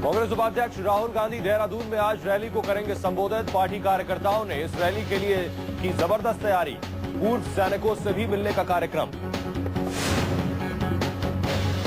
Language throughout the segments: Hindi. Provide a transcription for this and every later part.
कांग्रेस उपाध्यक्ष राहुल गांधी देहरादून में आज रैली को करेंगे संबोधित। पार्टी कार्यकर्ताओं ने इस रैली के लिए की जबरदस्त तैयारी। पूर्व सैनिकों से भी मिलने का कार्यक्रम।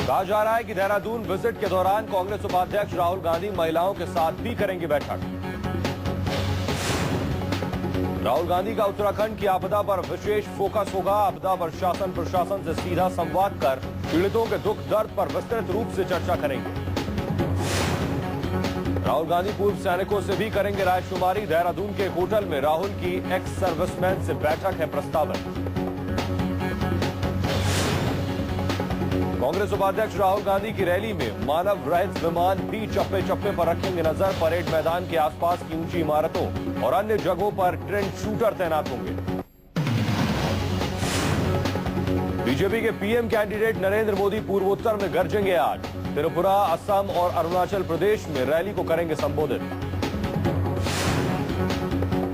कहा जा रहा है कि देहरादून विजिट के दौरान कांग्रेस उपाध्यक्ष राहुल गांधी महिलाओं के साथ भी करेंगे बैठक। राहुल गांधी का उत्तराखंड की आपदा पर विशेष फोकस होगा। आपदा पर शासन प्रशासन से सीधा संवाद कर पीड़ितों के दुख दर्द पर विस्तृत रूप से चर्चा करेंगे। राहुल गांधी पूर्व सैनिकों से भी करेंगे रायशुमारी। देहरादून के होटल में राहुल की एक्स सर्विसमैन से बैठक है प्रस्तावित। कांग्रेस उपाध्यक्ष राहुल गांधी की रैली में मानव रहित विमान भी चप्पे चप्पे पर रखेंगे नजर। परेड मैदान के आसपास की ऊंची इमारतों और अन्य जगहों पर ट्रेंड शूटर तैनात होंगे। बीजेपी के पीएम कैंडिडेट नरेंद्र मोदी पूर्वोत्तर में गरजेंगे आज। त्रिपुरा, असम और अरुणाचल प्रदेश में रैली को करेंगे संबोधित।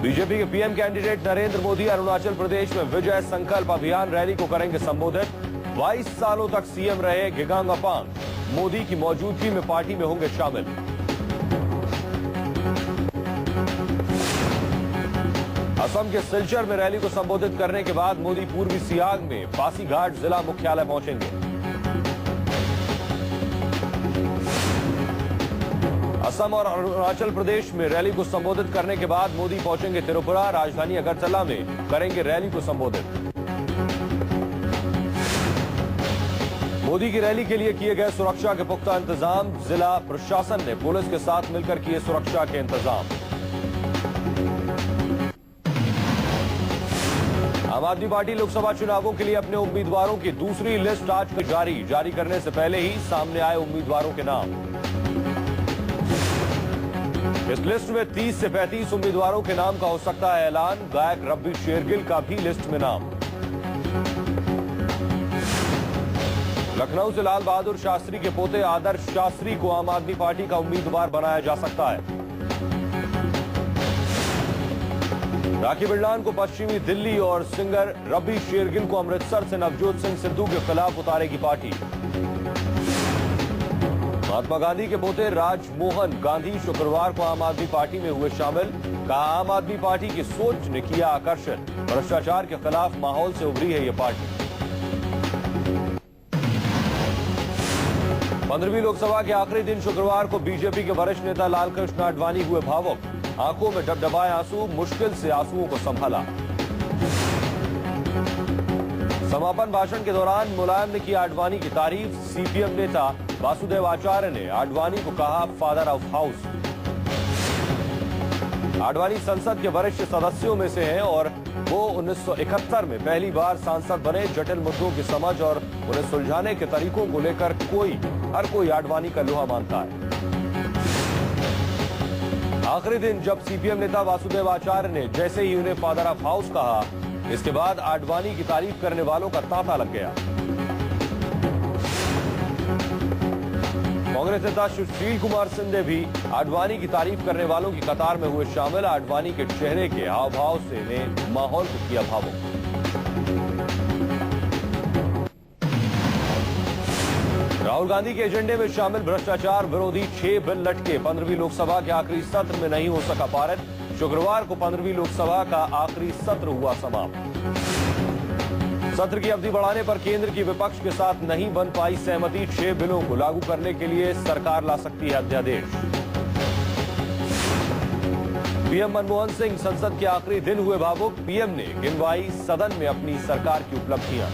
बीजेपी के पीएम कैंडिडेट नरेंद्र मोदी अरुणाचल प्रदेश में विजय संकल्प अभियान रैली को करेंगे संबोधित। 22 सालों तक सीएम रहे गिगांग अपांग मोदी की मौजूदगी में पार्टी में होंगे शामिल। असम के सिलचर में रैली को संबोधित करने के बाद मोदी पूर्वी सियांग में पासीघाट जिला मुख्यालय पहुंचेंगे। असम और अरुणाचल प्रदेश में रैली को संबोधित करने के बाद मोदी पहुंचेंगे त्रिपुरा। राजधानी अगरतला में करेंगे रैली को संबोधित। मोदी की रैली के लिए किए गए सुरक्षा के पुख्ता इंतजाम। जिला प्रशासन ने पुलिस के साथ मिलकर किए सुरक्षा के इंतजाम। आम आदमी पार्टी लोकसभा चुनावों के लिए अपने उम्मीदवारों की दूसरी लिस्ट आज जारी करने से पहले ही सामने आए उम्मीदवारों के नाम। इस लिस्ट में 30 से 35 उम्मीदवारों के नाम का हो सकता है ऐलान। गायक रब्बी शेरगिल का भी लिस्ट में नाम। लखनऊ से लाल बहादुर शास्त्री के पोते आदर्श शास्त्री को आम आदमी पार्टी का उम्मीदवार बनाया जा सकता है। राखी बिरलान को पश्चिमी दिल्ली और सिंगर रब्बी शेरगिल को अमृतसर से नवजोत सिंह सिद्धू के खिलाफ उतारेगी पार्टी। महात्मा गांधी के पोते राजमोहन गांधी शुक्रवार को आम आदमी पार्टी में हुए शामिल। कहा, आम आदमी पार्टी की सोच ने किया आकर्षण। भ्रष्टाचार के खिलाफ माहौल से उभरी है ये पार्टी। 15वीं लोकसभा के आखिरी दिन शुक्रवार को बीजेपी के वरिष्ठ नेता लालकृष्ण आडवाणी हुए भावुक। आंखों में डबडबाए आंसू, मुश्किल से आंसुओं को संभाला। समापन भाषण के दौरान मुलायम ने की आडवाणी की तारीफ। सीपीएम नेता वासुदेव आचार्य ने आडवाणी को कहा फादर ऑफ हाउस। आडवाणी संसद के वरिष्ठ सदस्यों में से हैं और वो 1971 में पहली बार सांसद बने। जटिल मुद्दों की समझ और उन्हें सुलझाने के तरीकों को लेकर हर कोई आडवाणी का लोहा मानता है। आखिरी दिन जब सीपीएम नेता वासुदेव आचार्य ने जैसे ही उन्हें फादर ऑफ हाउस कहा, इसके बाद आडवाणी की तारीफ करने वालों का तांता लग गया। कांग्रेस नेता सुशील कुमार सिंधे भी आडवाणी की तारीफ करने वालों की कतार में हुए शामिल। आडवाणी के चेहरे के हाव भाव से ने माहौल को किया भावुक। राहुल गांधी के एजेंडे में शामिल भ्रष्टाचार विरोधी 6 बिल लटके। 15वीं लोकसभा के आखिरी सत्र में नहीं हो सका पारित। शुक्रवार को 15वीं लोकसभा का आखिरी सत्र हुआ समाप्त। सत्र की अवधि बढ़ाने पर केंद्र की विपक्ष के साथ नहीं बन पाई सहमति। 6 बिलों को लागू करने के लिए सरकार ला सकती है अध्यादेश। पीएम मनमोहन सिंह संसद के आखिरी दिन हुए भावुक। पीएम ने गिनवाई सदन में अपनी सरकार की उपलब्धियां।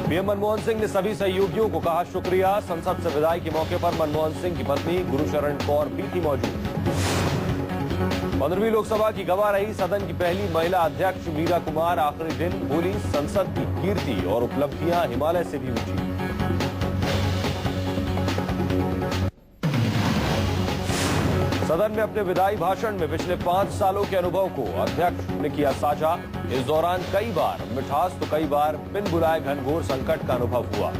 पीएम मनमोहन सिंह ने सभी सहयोगियों को कहा शुक्रिया। संसद से विदाई के मौके पर मनमोहन सिंह की पत्नी गुरुशरण कौर भी थी मौजूद। 15वीं लोकसभा की गवाह रही सदन की पहली महिला अध्यक्ष मीरा कुमार आखिरी दिन बोली, संसद की कीर्ति और उपलब्धियां हिमालय से भी ऊंची। सदन में अपने विदाई भाषण में पिछले 5 सालों के अनुभव को अध्यक्ष ने किया साझा। इस दौरान कई बार मिठास तो कई बार बिन बुलाए घनघोर संकट का अनुभव हुआ।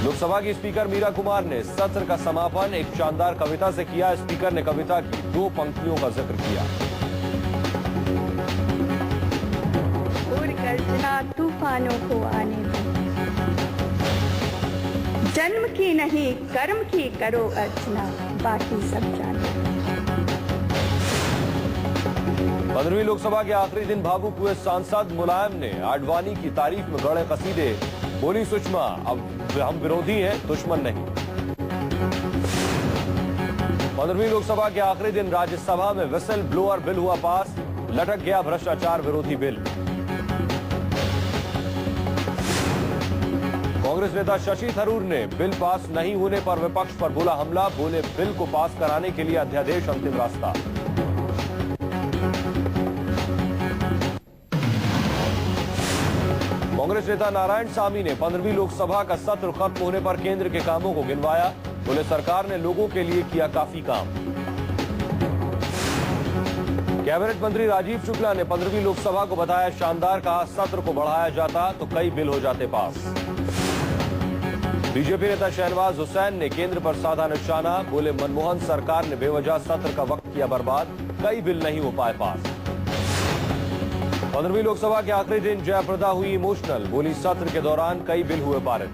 लोकसभा की स्पीकर मीरा कुमार ने सत्र का समापन एक शानदार कविता से किया। स्पीकर ने कविता की 2 पंक्तियों का जिक्र किया। और गर्जना तूफानों को आने दो। नहीं कर्म की करो अर्चना, बाकी सब जाने। 15वीं लोकसभा के आखिरी दिन भावुक हुए सांसद मुलायम ने आडवाणी की तारीफ में गढ़े कसीदे। बोली सुषमा, अब हम विरोधी हैं, दुश्मन नहीं। 15वीं लोकसभा के आखिरी दिन राज्यसभा में विसल ब्लोअर बिल हुआ पास। लटक गया भ्रष्टाचार विरोधी बिल। कांग्रेस नेता शशि थरूर ने बिल पास नहीं होने पर विपक्ष पर बोला हमला। बोले बिल को पास कराने के लिए अध्यादेश अंतिम रास्ता। कांग्रेस नेता नारायण सामी ने 15वीं लोकसभा का सत्र खत्म होने पर केंद्र के कामों को गिनवाया। बोले सरकार ने लोगों के लिए किया काफी काम। कैबिनेट मंत्री राजीव शुक्ला ने 15वीं लोकसभा को बताया शानदार। कहा सत्र को बढ़ाया जाता तो कई बिल हो जाते पास। बीजेपी नेता शहनवाज हुसैन ने केंद्र पर साधा निशाना। बोले मनमोहन सरकार ने बेवजह सत्र का वक्त किया बर्बाद, कई बिल नहीं हो पाए पास। 15वीं लोकसभा के आखिरी दिन जयप्रदा हुई इमोशनल। बोली सत्र के दौरान कई बिल हुए पारित।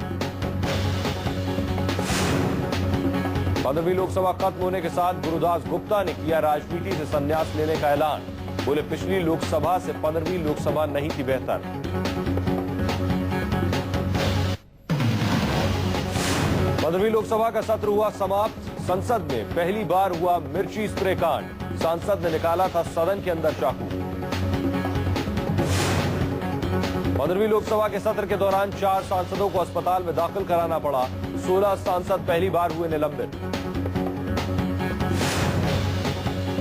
15वीं लोकसभा खत्म होने के साथ गुरुदास गुप्ता ने किया राजनीति से संन्यास लेने का ऐलान। बोले पिछली लोकसभा से 15वीं लोकसभा नहीं थी बेहतर। पंद्रहवीं लोकसभा का सत्र हुआ समाप्त। संसद में पहली बार हुआ मिर्ची स्प्रे कांड। सांसद ने निकाला था सदन के अंदर चाकू। 15वीं लोकसभा के सत्र के दौरान 4 सांसदों को अस्पताल में दाखिल कराना पड़ा। 16 सांसद पहली बार हुए निलंबित।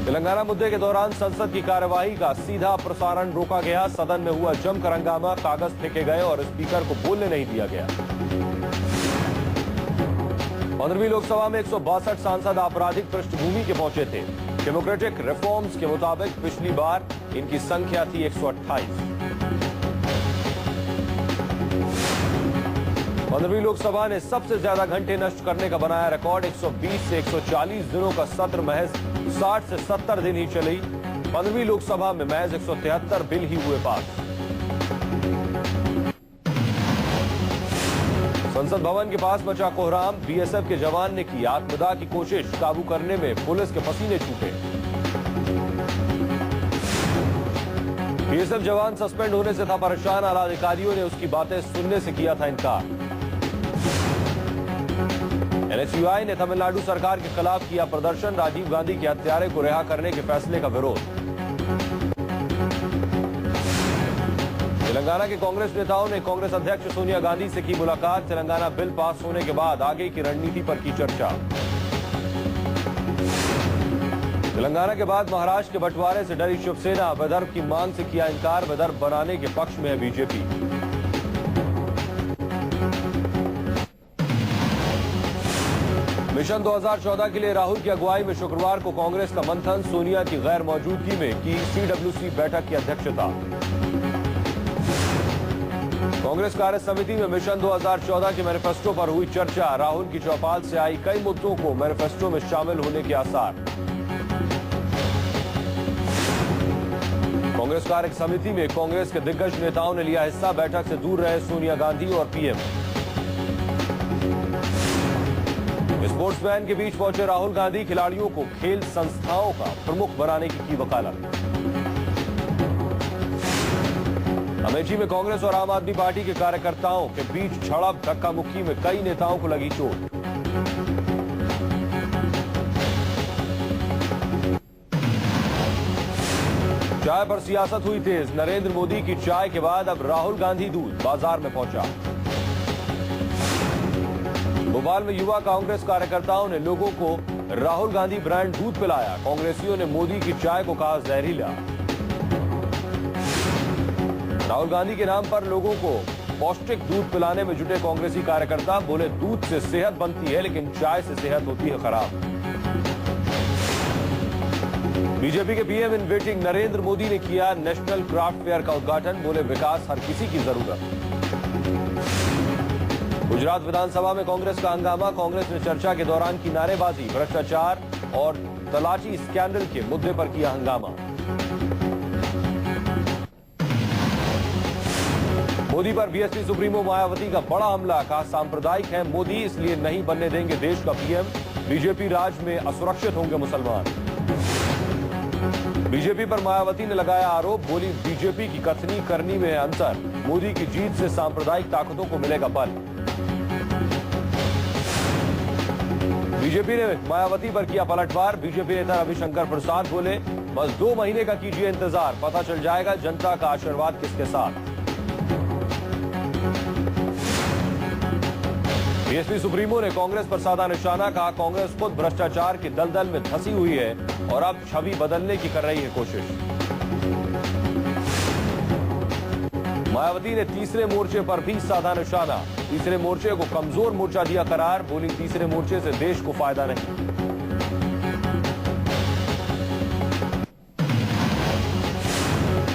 तेलंगाना मुद्दे के दौरान संसद की कार्यवाही का सीधा प्रसारण रोका गया। सदन में हुआ जमकर हंगामा, कागज फेंके गए और स्पीकर को बोलने नहीं दिया गया। 15वीं लोकसभा में 162 सांसद आपराधिक पृष्ठभूमि के पहुंचे थे। डेमोक्रेटिक रिफॉर्म्स के मुताबिक पिछली बार इनकी संख्या थी 128। 15वीं लोकसभा ने सबसे ज्यादा घंटे नष्ट करने का बनाया रिकॉर्ड। 120 से 140 दिनों का सत्र महज 60 से 70 दिन ही चली। 15वीं लोकसभा में महज 173 बिल ही हुए पास। संसद भवन के पास मचा कोहराम। बीएसएफ के जवान ने की आत्मदाह की कोशिश। काबू करने में पुलिस के पसीने छूटे। बीएसएफ जवान सस्पेंड होने से था परेशान। आला अधिकारियों ने उसकी बातें सुनने से किया था इनकार। एनएसयूआई ने तमिलनाडु सरकार के खिलाफ किया प्रदर्शन। राजीव गांधी के हत्यारे को रिहा करने के फैसले का विरोध। तेलंगाना के कांग्रेस नेताओं ने कांग्रेस अध्यक्ष सोनिया गांधी से की मुलाकात। तेलंगाना बिल पास होने के बाद आगे की रणनीति पर की चर्चा। तेलंगाना के बाद महाराष्ट्र के बंटवारे से डरी शिवसेना। विदर्भ की मांग से किया इनकार। विदर्भ बनाने के पक्ष में है बीजेपी। मिशन 2014 के लिए राहुल की अगुवाई में शुक्रवार को कांग्रेस का मंथन। सोनिया की गैर मौजूदगी में की सीडब्ल्यूसी बैठक की अध्यक्षता। कांग्रेस कार्य समिति में मिशन 2014 के मैनिफेस्टो पर हुई चर्चा। राहुल की चौपाल से आई कई मुद्दों को मैनिफेस्टो में शामिल होने के आसार। कांग्रेस कार्य समिति में कांग्रेस के दिग्गज नेताओं ने लिया हिस्सा। बैठक से दूर रहे सोनिया गांधी और पीएम। स्पोर्ट्समैन के बीच पहुंचे राहुल गांधी। खिलाड़ियों को खेल संस्थाओं का प्रमुख बनाने की वकालत। अमेठी में कांग्रेस और आम आदमी पार्टी के कार्यकर्ताओं के बीच झड़प। धक्का मुक्की में कई नेताओं को लगी चोट। चाय पर सियासत हुई तेज। नरेंद्र मोदी की चाय के बाद अब राहुल गांधी दूध बाजार में पहुंचा। भोपाल में युवा कांग्रेस कार्यकर्ताओं ने लोगों को राहुल गांधी ब्रांड दूध पिलाया। कांग्रेसियों ने मोदी की चाय को कहा जहरीला। राहुल गांधी के नाम पर लोगों को पौष्टिक दूध पिलाने में जुटे कांग्रेसी कार्यकर्ता। बोले दूध से सेहत बनती है लेकिन चाय से सेहत होती है खराब। बीजेपी के PM in waiting Narendra Modi ने किया नेशनल क्राफ्ट फेयर का उद्घाटन। बोले विकास हर किसी की जरूरत। गुजरात विधानसभा में कांग्रेस का हंगामा। कांग्रेस ने चर्चा के दौरान की नारेबाजी। भ्रष्टाचार और तलाशी स्कैंडल के मुद्दे पर किया हंगामा। मोदी पर बीएसपी सुप्रीमो मायावती का बड़ा हमला, कहा सांप्रदायिक है मोदी इसलिए नहीं बनने देंगे देश का पीएम। बीजेपी राज में असुरक्षित होंगे मुसलमान। बीजेपी पर मायावती ने लगाया आरोप, बोली बीजेपी की कथनी करनी में है अंतर, मोदी की जीत से सांप्रदायिक ताकतों को मिलेगा बल। बीजेपी ने मायावती पर किया पलटवार। बीजेपी नेता रविशंकर प्रसाद बोले, बस 2 महीने का कीजिए इंतजार, पता चल जाएगा जनता का आशीर्वाद किसके साथ। बीएसपी सुप्रीमो ने कांग्रेस पर साधा निशाना, कहा कांग्रेस खुद भ्रष्टाचार की दलदल में धंसी हुई है और अब छवि बदलने की कर रही है कोशिश। मायावती ने तीसरे मोर्चे पर भी साधा निशाना, तीसरे मोर्चे को कमजोर मोर्चा दिया करार, बोली तीसरे मोर्चे से देश को फायदा नहीं।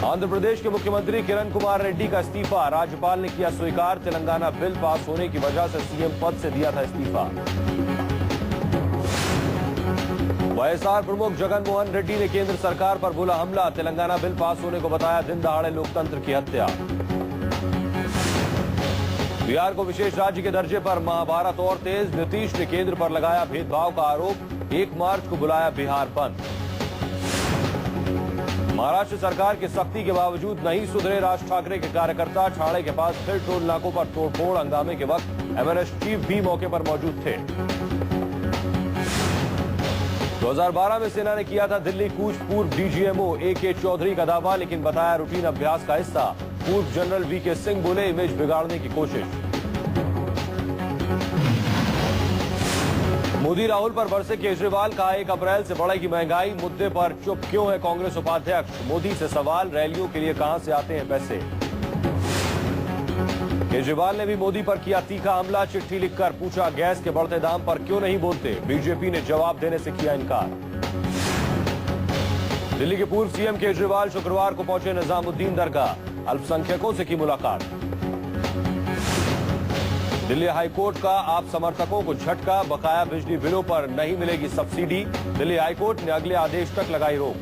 आंध्र प्रदेश के मुख्यमंत्री किरण कुमार रेड्डी का इस्तीफा, राज्यपाल ने किया स्वीकार, तेलंगाना बिल पास होने की वजह से सीएम पद से दिया था इस्तीफा। वाईएसआर प्रमुख जगन मोहन रेड्डी ने केंद्र सरकार पर बोला हमला, तेलंगाना बिल पास होने को बताया दिन दहाड़े लोकतंत्र की हत्या। बिहार को विशेष राज्य के दर्जे पर महाभारत और तेज, नीतीश ने केंद्र पर लगाया भेदभाव का आरोप, 1 मार्च को बुलाया बिहार बंद। महाराष्ट्र सरकार की सख्ती के बावजूद नहीं सुधरे राज ठाकरे के कार्यकर्ता, ठाणे के पास फिर टोल नाकों पर तोड़फोड़, हंगामे के वक्त एमएनएस चीफ भी मौके पर मौजूद थे। 2012 में सेना ने किया था दिल्ली कूच, पूर्व डीजीएमओ ए.के. चौधरी का दावा, लेकिन बताया रूटीन अभ्यास का हिस्सा। पूर्व जनरल वी.के. सिंह बोले इमेज बिगाड़ने की कोशिश। मोदी राहुल पर बरसे केजरीवाल, कहा 1 अप्रैल से बढ़ेगी महंगाई, मुद्दे पर चुप क्यों है कांग्रेस उपाध्यक्ष, मोदी से सवाल, रैलियों के लिए कहां से आते हैं पैसे। केजरीवाल ने भी मोदी पर किया तीखा हमला, चिट्ठी लिखकर पूछा गैस के बढ़ते दाम पर क्यों नहीं बोलते, बीजेपी ने जवाब देने से किया इनकार। दिल्ली के पूर्व सीएम केजरीवाल शुक्रवार को पहुंचे निजामुद्दीन दरगाह, अल्पसंख्यकों से की मुलाकात। दिल्ली हाईकोर्ट का आप समर्थकों को झटका, बकाया बिजली बिलों पर नहीं मिलेगी सब्सिडी, दिल्ली हाईकोर्ट ने अगले आदेश तक लगाई रोक।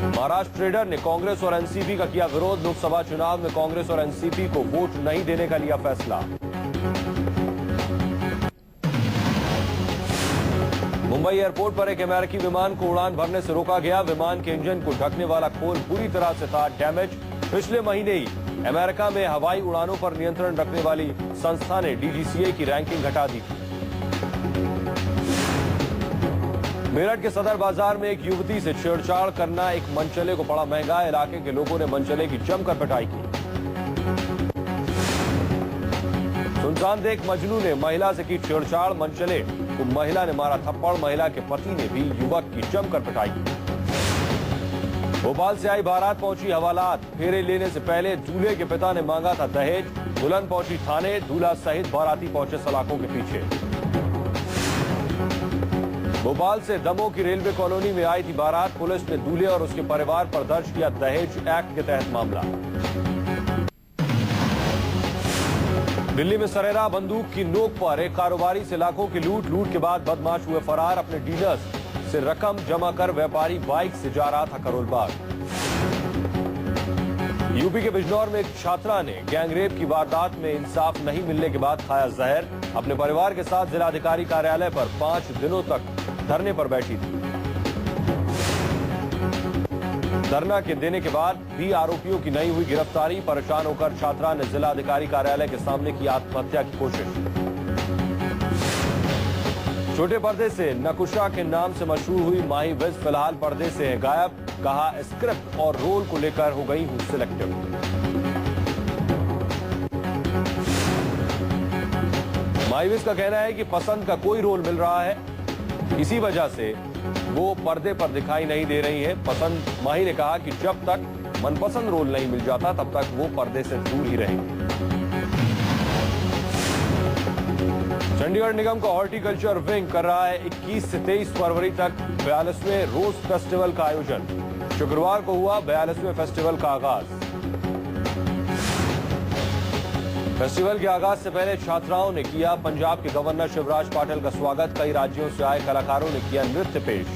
महाराष्ट्र ट्रेडर ने कांग्रेस और एनसीपी का किया विरोध, लोकसभा चुनाव में कांग्रेस और एनसीपी को वोट नहीं देने का लिया फैसला। मुंबई एयरपोर्ट पर एक अमेरिकी विमान को उड़ान भरने से रोका गया, विमान के इंजन को ढकने वाला खोल पूरी तरह से था डैमेज। पिछले महीने ही अमेरिका में हवाई उड़ानों पर नियंत्रण रखने वाली संस्था ने डीजीसीए की रैंकिंग घटा दी। मेरठ के सदर बाजार में एक युवती से छेड़छाड़ करना एक मनचले को पड़ा महंगा, इलाके के लोगों ने मनचले की जमकर पिटाई की। सुनसान देख मजनू ने महिला से की छेड़छाड़, मनचले को महिला ने मारा थप्पड़, महिला के पति ने भी युवक की जमकर पिटाई की। भोपाल से आई बारात पहुंची हवालात, फेरे लेने से पहले दूल्हे के पिता ने मांगा था दहेज, दुल्हन पहुंची थाने, दूल्हा सहित बाराती पहुंचे सलाखों के पीछे। भोपाल से दमोह की रेलवे कॉलोनी में आई थी बारात, पुलिस ने दूल्हे और उसके परिवार पर दर्ज किया दहेज एक्ट के तहत मामला। दिल्ली में सरेरा बंदूक की नोक पर एक कारोबारी से लाखों की लूट के बाद बदमाश हुए फरार, अपने डीलर्स से रकम जमा कर व्यापारी बाइक से जा रहा था करोल बाग। यूपी के बिजनौर में एक छात्रा ने गैंगरेप की वारदात में इंसाफ नहीं मिलने के बाद खाया जहर, अपने परिवार के साथ जिलाधिकारी कार्यालय पर 5 दिनों तक धरने पर बैठी थी। धरना के देने के बाद भी आरोपियों की नहीं हुई गिरफ्तारी, परेशान होकर छात्रा ने जिलाधिकारी कार्यालय के सामने की आत्महत्या की कोशिश। छोटे पर्दे से नकुशा के नाम से मशहूर हुई माही विज फिलहाल पर्दे से है गायब, कहा स्क्रिप्ट और रोल को लेकर हो गई हूं सिलेक्टिव। माही विज का कहना है कि पसंद का कोई रोल मिल रहा है, इसी वजह से वो पर्दे पर दिखाई नहीं दे रही है। पसंद माही ने कहा कि जब तक मनपसंद रोल नहीं मिल जाता तब तक वो पर्दे से दूर ही रहेंगे। चंडीगढ़ निगम का हॉर्टिकल्चर विंग कर रहा है 21 से 23 फरवरी तक 42वें रोज फेस्टिवल का आयोजन। शुक्रवार को हुआ 42वें फेस्टिवल का आगाज। फेस्टिवल के आगाज से पहले छात्राओं ने किया पंजाब के गवर्नर शिवराज पाटिल का स्वागत, कई राज्यों से आए कलाकारों ने किया नृत्य पेश।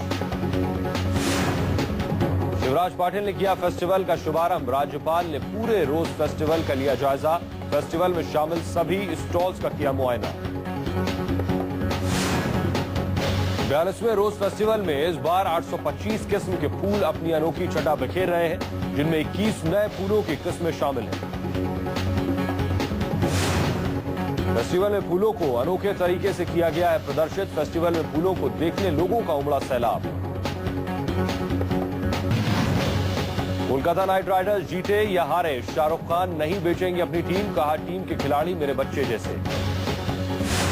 शिवराज पाटिल ने किया फेस्टिवल का शुभारंभ। राज्यपाल ने पूरे रोज फेस्टिवल का लिया जायजा। फेस्टिवल में शामिल सभी स्टॉल्स का किया मुआयना। 42वें रोज फेस्टिवल में इस बार 825 किस्म के फूल अपनी अनोखी छटा बिखेर रहे हैं, जिनमें 21 नए फूलों की किस्में शामिल हैं। फेस्टिवल में फूलों को अनोखे तरीके से किया गया है प्रदर्शित। फेस्टिवल में फूलों को देखने लोगों का उमड़ा सैलाब। कोलकाता नाइट राइडर्स जीते या हारे, शाहरुख खान नहीं बेचेंगे अपनी टीम। कहा, टीम के खिलाड़ी मेरे बच्चे जैसे।